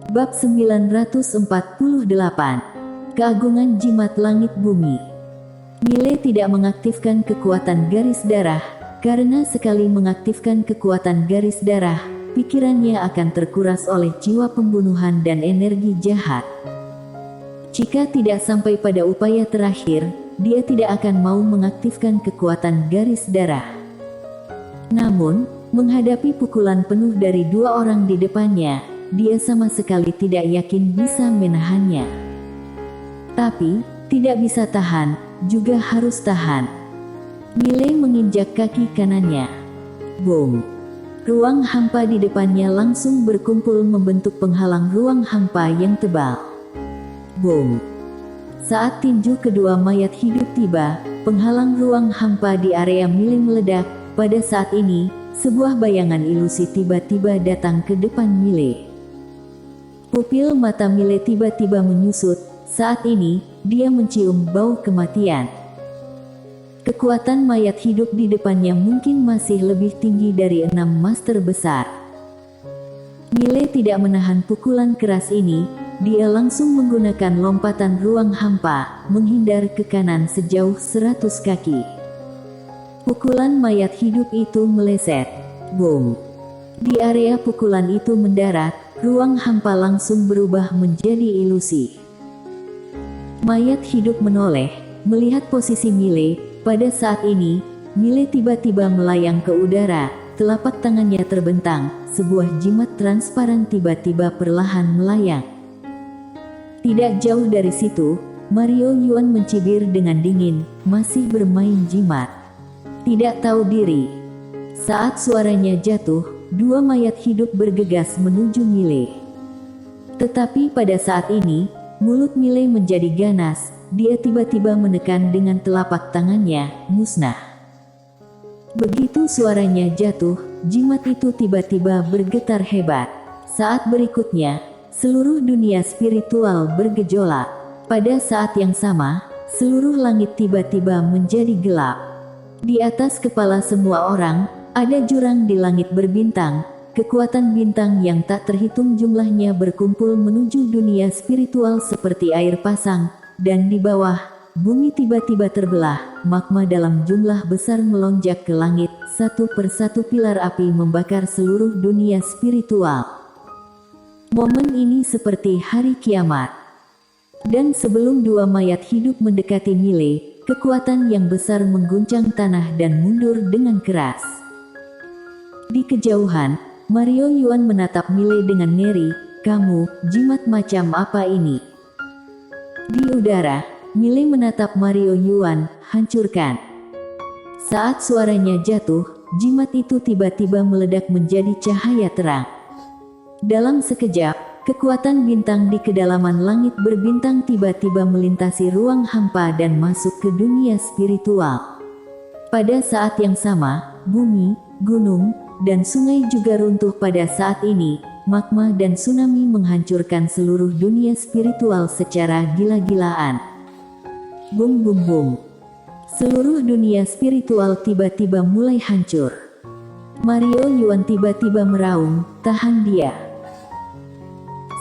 Bab 948. Keagungan jimat langit bumi. Mile tidak mengaktifkan kekuatan garis darah, karena sekali mengaktifkan kekuatan garis darah, pikirannya akan terkuras oleh jiwa pembunuhan dan energi jahat. Jika tidak sampai pada upaya terakhir, dia tidak akan mau mengaktifkan kekuatan garis darah. Namun, menghadapi pukulan penuh dari dua orang di depannya, dia sama sekali tidak yakin bisa menahannya. Tapi, tidak bisa tahan, juga harus tahan. Mile menginjak kaki kanannya. Boom! Ruang hampa di depannya langsung berkumpul membentuk penghalang ruang hampa yang tebal. Boom! Saat tinju kedua mayat hidup tiba, penghalang ruang hampa di area Mile meledak. Pada saat ini, sebuah bayangan ilusi tiba-tiba datang ke depan Mile. Pupil mata Mile tiba-tiba menyusut. Saat ini, dia mencium bau kematian. Kekuatan mayat hidup di depannya mungkin masih lebih tinggi dari 6 master besar. Mile tidak menahan pukulan keras ini, dia langsung menggunakan lompatan ruang hampa, menghindar ke kanan sejauh 100 kaki. Pukulan mayat hidup itu meleset. Boom! Di area pukulan itu mendarat, ruang hampa langsung berubah menjadi ilusi. Mayat hidup menoleh, melihat posisi Mile. Pada saat ini, Mile tiba-tiba melayang ke udara, telapak tangannya terbentang, sebuah jimat transparan tiba-tiba perlahan melayang. Tidak jauh dari situ, Mario Yuan mencibir dengan dingin, masih bermain jimat. Tidak tahu diri. Saat suaranya jatuh, dua mayat hidup bergegas menuju Mile. Tetapi pada saat ini, mulut Mile menjadi ganas, dia tiba-tiba menekan dengan telapak tangannya, musnah. Begitu suaranya jatuh, jimat itu tiba-tiba bergetar hebat. Saat berikutnya, seluruh dunia spiritual bergejolak. Pada saat yang sama, seluruh langit tiba-tiba menjadi gelap. Di atas kepala semua orang, ada jurang di langit berbintang. Kekuatan bintang yang tak terhitung jumlahnya berkumpul menuju dunia spiritual seperti air pasang, dan di bawah, bumi tiba-tiba terbelah, magma dalam jumlah besar melonjak ke langit, satu persatu pilar api membakar seluruh dunia spiritual. Momen ini seperti hari kiamat. Dan sebelum dua mayat hidup mendekati Mile, kekuatan yang besar mengguncang tanah dan mundur dengan keras. Di kejauhan, Mario Yuan menatap Mile dengan ngeri. "Kamu, jimat macam apa ini?" Di udara, Mile menatap Mario Yuan, "Hancurkan." Saat suaranya jatuh, jimat itu tiba-tiba meledak menjadi cahaya terang. Dalam sekejap, kekuatan bintang di kedalaman langit berbintang tiba-tiba melintasi ruang hampa dan masuk ke dunia spiritual. Pada saat yang sama, bumi, gunung, dan sungai juga runtuh pada saat ini. Magma dan tsunami menghancurkan seluruh dunia spiritual secara gila-gilaan. Bum bum bum. Seluruh dunia spiritual tiba-tiba mulai hancur. Mario Yuan tiba-tiba meraung, "Tahan dia."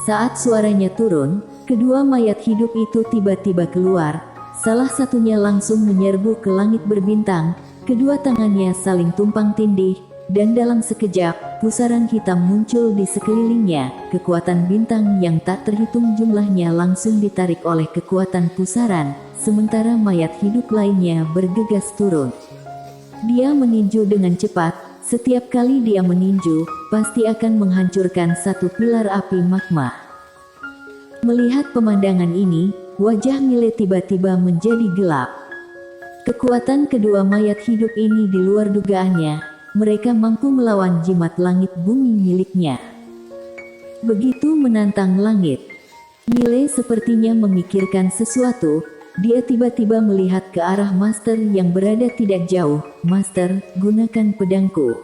Saat suaranya turun, kedua mayat hidup itu tiba-tiba keluar. Salah satunya langsung menyerbu ke langit berbintang. Kedua tangannya saling tumpang tindih, dan dalam sekejap, pusaran hitam muncul di sekelilingnya. Kekuatan bintang yang tak terhitung jumlahnya langsung ditarik oleh kekuatan pusaran, sementara mayat hidup lainnya bergegas turun. Dia meninju dengan cepat. Setiap kali dia meninju, pasti akan menghancurkan satu pilar api magma. Melihat pemandangan ini, wajah Mile tiba-tiba menjadi gelap. Kekuatan kedua mayat hidup ini di luar dugaannya. Mereka mampu melawan jimat langit bumi miliknya. Begitu menantang langit, Mile sepertinya memikirkan sesuatu. Dia tiba-tiba melihat ke arah Master yang berada tidak jauh. "Master, gunakan pedangku."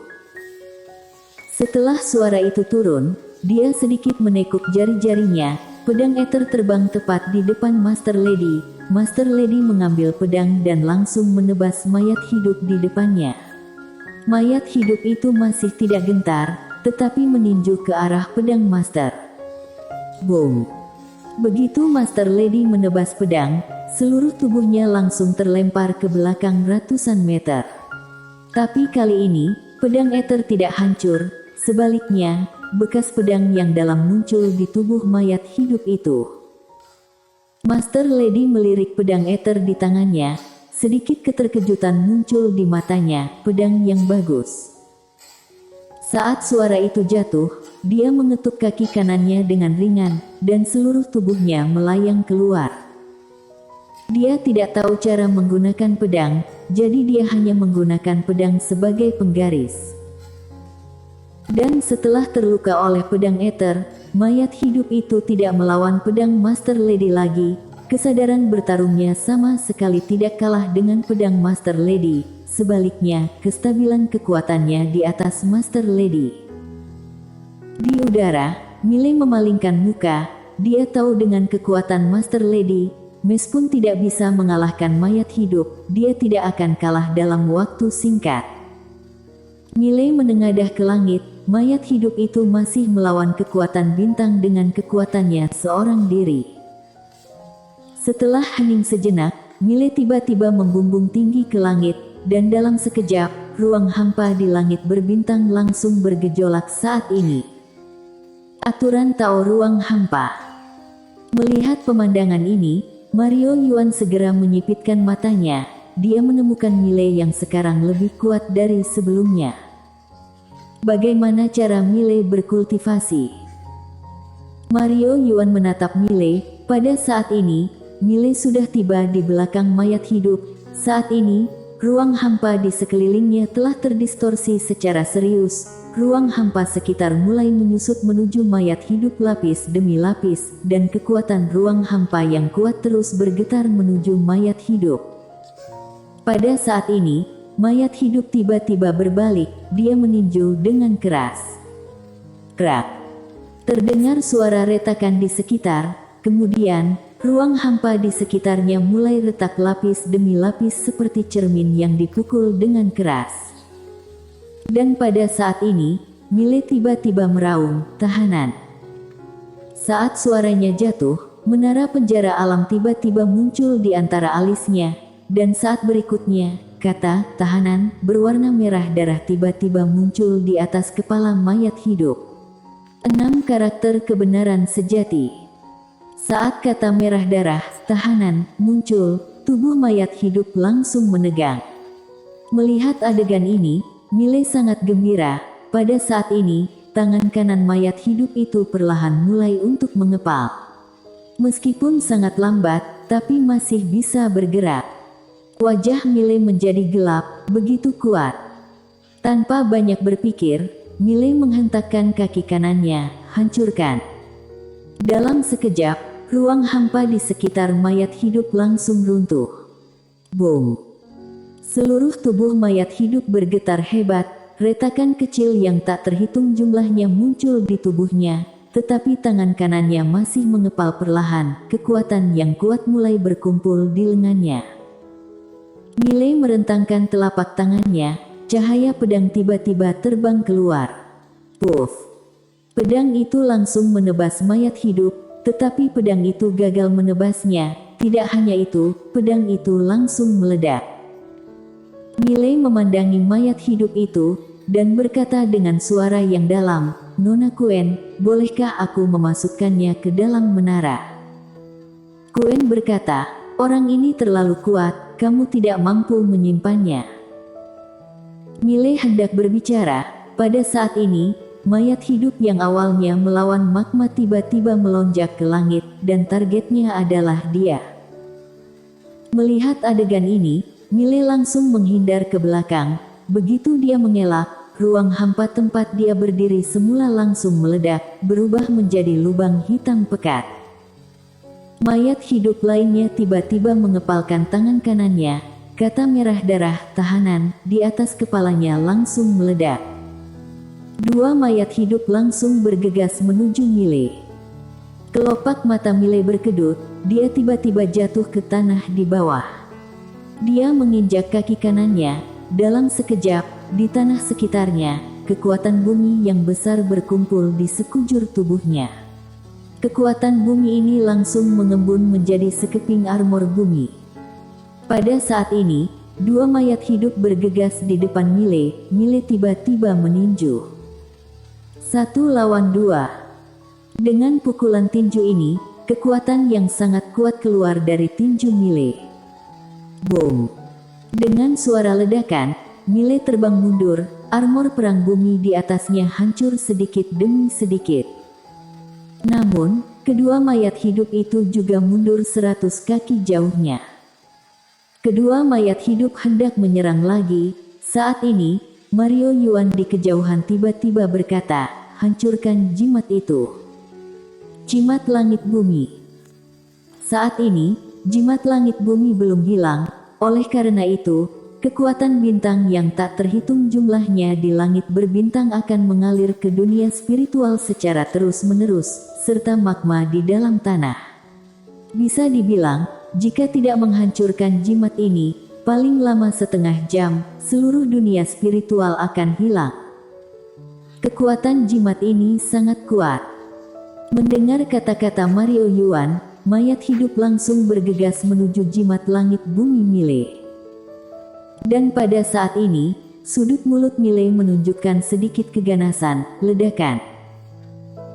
Setelah suara itu turun, dia sedikit menekuk jari-jarinya. Pedang ether terbang tepat di depan Master Lady. Master Lady mengambil pedang dan langsung menebas mayat hidup di depannya. Mayat hidup itu masih tidak gentar, tetapi meninju ke arah pedang Master. Boom! Begitu Master Lady menebas pedang, seluruh tubuhnya langsung terlempar ke belakang ratusan meter. Tapi kali ini, pedang Ether tidak hancur, sebaliknya, bekas pedang yang dalam muncul di tubuh mayat hidup itu. Master Lady melirik pedang Ether di tangannya, sedikit keterkejutan muncul di matanya, pedang yang bagus. Saat suara itu jatuh, dia mengetuk kaki kanannya dengan ringan, dan seluruh tubuhnya melayang keluar. Dia tidak tahu cara menggunakan pedang, jadi dia hanya menggunakan pedang sebagai penggaris. Dan setelah terluka oleh pedang Ether, mayat hidup itu tidak melawan pedang Master Lady lagi. Kesadaran bertarungnya sama sekali tidak kalah dengan pedang Master Lady. Sebaliknya, kestabilan kekuatannya di atas Master Lady. Di udara, Miley memalingkan muka. Dia tahu dengan kekuatan Master Lady, meskipun tidak bisa mengalahkan mayat hidup, dia tidak akan kalah dalam waktu singkat. Miley menengadah ke langit. Mayat hidup itu masih melawan kekuatan bintang dengan kekuatannya seorang diri. Setelah hening sejenak, Miley tiba-tiba membumbung tinggi ke langit, dan dalam sekejap, ruang hampa di langit berbintang langsung bergejolak saat ini. Aturan Tao ruang hampa. Melihat pemandangan ini, Mario Yuan segera menyipitkan matanya. Dia menemukan Miley yang sekarang lebih kuat dari sebelumnya. Bagaimana cara Miley berkultivasi? Mario Yuan menatap Miley. Pada saat ini, Miley sudah tiba di belakang mayat hidup. Saat ini, ruang hampa di sekelilingnya telah terdistorsi secara serius. Ruang hampa sekitar mulai menyusut menuju mayat hidup lapis demi lapis, dan kekuatan ruang hampa yang kuat terus bergetar menuju mayat hidup. Pada saat ini, mayat hidup tiba-tiba berbalik, dia meninju dengan keras. Krak! Terdengar suara retakan di sekitar, kemudian, ruang hampa di sekitarnya mulai retak lapis demi lapis seperti cermin yang dipukul dengan keras. Dan pada saat ini, Miley tiba-tiba meraung, tahanan. Saat suaranya jatuh, menara penjara alam tiba-tiba muncul di antara alisnya, dan saat berikutnya, kata tahanan berwarna merah darah tiba-tiba muncul di atas kepala mayat hidup. 6 karakter kebenaran sejati. Saat kata merah darah, tahanan, muncul, tubuh mayat hidup langsung menegang. Melihat adegan ini, Miley sangat gembira. Pada saat ini, tangan kanan mayat hidup itu perlahan mulai untuk mengepal. Meskipun sangat lambat, tapi masih bisa bergerak. Wajah Miley menjadi gelap, begitu kuat. Tanpa banyak berpikir, Miley menghentakkan kaki kanannya, hancurkan. Dalam sekejap, ruang hampa di sekitar mayat hidup langsung runtuh. Boom! Seluruh tubuh mayat hidup bergetar hebat, retakan kecil yang tak terhitung jumlahnya muncul di tubuhnya, tetapi tangan kanannya masih mengepal perlahan, kekuatan yang kuat mulai berkumpul di lengannya. Miley merentangkan telapak tangannya, cahaya pedang tiba-tiba terbang keluar. Puff! Pedang itu langsung menebas mayat hidup, tetapi pedang itu gagal menebasnya. Tidak hanya itu, pedang itu langsung meledak. Miley memandangi mayat hidup itu, dan berkata dengan suara yang dalam, "Nona Kuen, bolehkah aku memasukkannya ke dalam menara?" Kuen berkata, "Orang ini terlalu kuat, kamu tidak mampu menyimpannya." Miley hendak berbicara. Pada saat ini, mayat hidup yang awalnya melawan magma tiba-tiba melonjak ke langit, dan targetnya adalah dia. Melihat adegan ini, Miley langsung menghindar ke belakang. Begitu dia mengelak, ruang hampa tempat dia berdiri semula langsung meledak, berubah menjadi lubang hitam pekat. Mayat hidup lainnya tiba-tiba mengepalkan tangan kanannya. Kata merah darah, tahanan, di atas kepalanya langsung meledak. Dua mayat hidup langsung bergegas menuju Miley. Kelopak mata Miley berkedut, dia tiba-tiba jatuh ke tanah di bawah. Dia menginjak kaki kanannya, dalam sekejap, di tanah sekitarnya, kekuatan bumi yang besar berkumpul di sekujur tubuhnya. Kekuatan bumi ini langsung mengembun menjadi sekeping armor bumi. Pada saat ini, dua mayat hidup bergegas di depan Mile. Mile tiba-tiba meninju. 1 lawan 2. Dengan pukulan tinju ini, kekuatan yang sangat kuat keluar dari tinju Mile. Boom! Dengan suara ledakan, Mile terbang mundur, armor perang bumi di atasnya hancur sedikit demi sedikit. Namun, kedua mayat hidup itu juga mundur 100 kaki jauhnya. Kedua mayat hidup hendak menyerang lagi. Saat ini, Mario Yuan di kejauhan tiba-tiba berkata, "Hancurkan jimat itu." Jimat langit bumi. Saat ini, jimat langit bumi belum hilang. Oleh karena itu, kekuatan bintang yang tak terhitung jumlahnya di langit berbintang akan mengalir ke dunia spiritual secara terus-menerus, serta magma di dalam tanah. Bisa dibilang, jika tidak menghancurkan jimat ini, paling lama setengah jam, seluruh dunia spiritual akan hilang. Kekuatan jimat ini sangat kuat. Mendengar kata-kata Mario Yuan, mayat hidup langsung bergegas menuju jimat langit bumi Mile. Dan pada saat ini, sudut mulut Mile menunjukkan sedikit keganasan. Ledakan.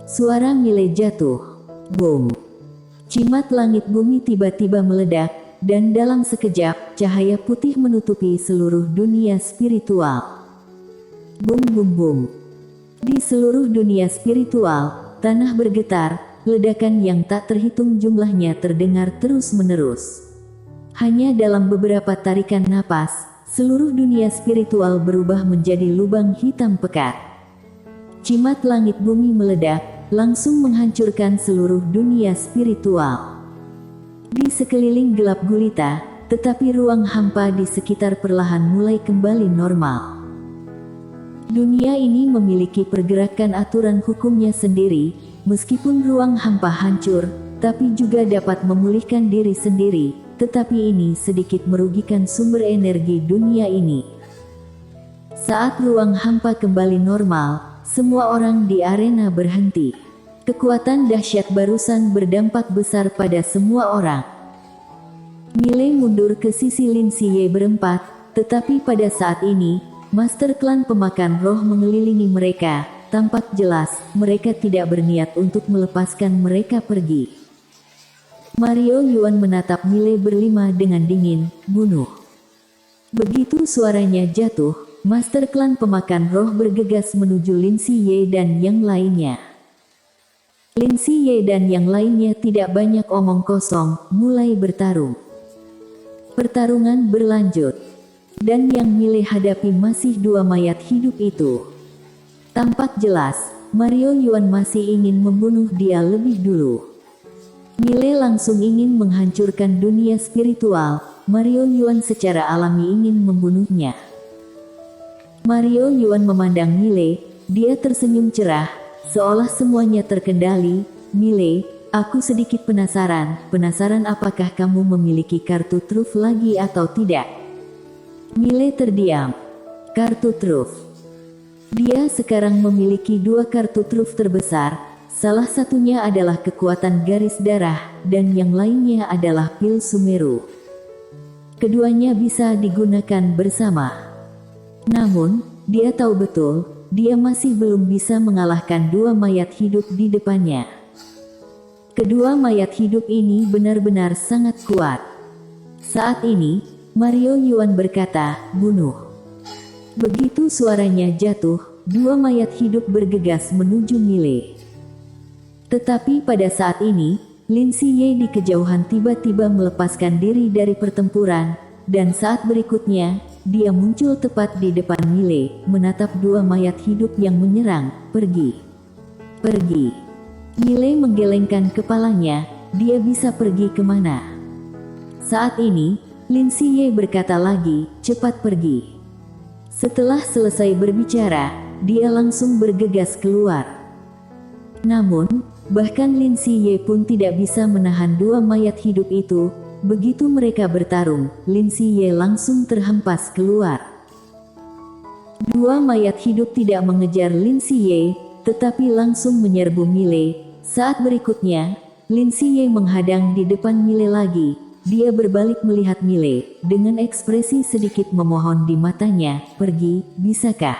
Suara Mile jatuh. Boom! Jimat langit bumi tiba-tiba meledak, dan dalam sekejap, cahaya putih menutupi seluruh dunia spiritual. Boom boom boom. Di seluruh dunia spiritual, tanah bergetar, ledakan yang tak terhitung jumlahnya terdengar terus-menerus. Hanya dalam beberapa tarikan napas, seluruh dunia spiritual berubah menjadi lubang hitam pekat. Jimat langit bumi meledak, langsung menghancurkan seluruh dunia spiritual. Di sekeliling gelap gulita, tetapi ruang hampa di sekitar perlahan mulai kembali normal. Dunia ini memiliki pergerakan aturan hukumnya sendiri, meskipun ruang hampa hancur, tapi juga dapat memulihkan diri sendiri, tetapi ini sedikit merugikan sumber energi dunia ini. Saat ruang hampa kembali normal, semua orang di arena berhenti. Kekuatan dahsyat barusan berdampak besar pada semua orang. Mile mundur ke sisi Lin Siye berempat, tetapi pada saat ini, Master Klan Pemakan Roh mengelilingi mereka. Tampak jelas, mereka tidak berniat untuk melepaskan mereka pergi. Mario Yuan menatap Mile berlima dengan dingin, "Bunuh." Begitu suaranya jatuh, Master Klan Pemakan Roh bergegas menuju Lin Siye dan yang lainnya. Lin Siye dan yang lainnya tidak banyak omong kosong, mulai bertarung. Pertarungan berlanjut, dan yang Mile hadapi masih dua mayat hidup itu. Tampak jelas, Mario Yuan masih ingin membunuh dia lebih dulu. Mile langsung ingin menghancurkan dunia spiritual, Mario Yuan secara alami ingin membunuhnya. Mario Yuan memandang Mile, dia tersenyum cerah, seolah semuanya terkendali. "Mile, aku sedikit penasaran apakah kamu memiliki kartu truf lagi atau tidak?" Mile terdiam. Kartu truf. Dia sekarang memiliki dua kartu truf terbesar, salah satunya adalah kekuatan garis darah, dan yang lainnya adalah pil Sumeru. Keduanya bisa digunakan bersama. Namun, dia tahu betul, dia masih belum bisa mengalahkan dua mayat hidup di depannya. Kedua mayat hidup ini benar-benar sangat kuat. Saat ini, Mario Yuan berkata, "Bunuh." Begitu suaranya jatuh, dua mayat hidup bergegas menuju Mile. Tetapi pada saat ini, Lin Siye di kejauhan tiba-tiba melepaskan diri dari pertempuran, dan saat berikutnya, dia muncul tepat di depan Mile, menatap dua mayat hidup yang menyerang. "Pergi. Pergi." Mile menggelengkan kepalanya, dia bisa pergi kemana? Saat ini, Lin Siye berkata lagi, "Cepat pergi." Setelah selesai berbicara, dia langsung bergegas keluar. Namun, bahkan Lin Siye pun tidak bisa menahan dua mayat hidup itu. Begitu mereka bertarung, Lin Siye langsung terhempas keluar. Dua mayat hidup tidak mengejar Lin Siye, tetapi langsung menyerbu Mile. Saat berikutnya, Lin Siye menghadang di depan Mile lagi. Dia berbalik melihat Mile, dengan ekspresi sedikit memohon di matanya, "Pergi, bisakah?"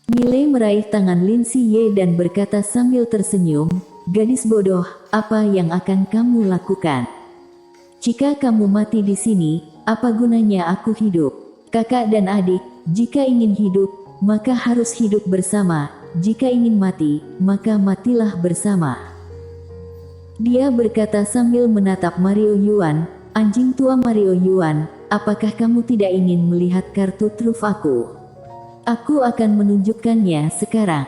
Mile meraih tangan Lin Siye dan berkata sambil tersenyum, "Gadis bodoh, apa yang akan kamu lakukan? Jika kamu mati di sini, apa gunanya aku hidup? Kakak dan adik, jika ingin hidup, maka harus hidup bersama. Jika ingin mati, maka matilah bersama." Dia berkata sambil menatap Mario Yuan, "Anjing tua Mario Yuan, apakah kamu tidak ingin melihat kartu truf aku? Aku akan menunjukkannya sekarang."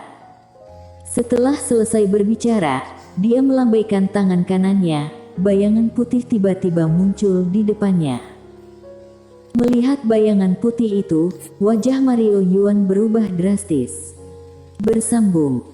Setelah selesai berbicara, dia melambaikan tangan kanannya, bayangan putih tiba-tiba muncul di depannya. Melihat bayangan putih itu, wajah Mario Yuan berubah drastis. Bersambung.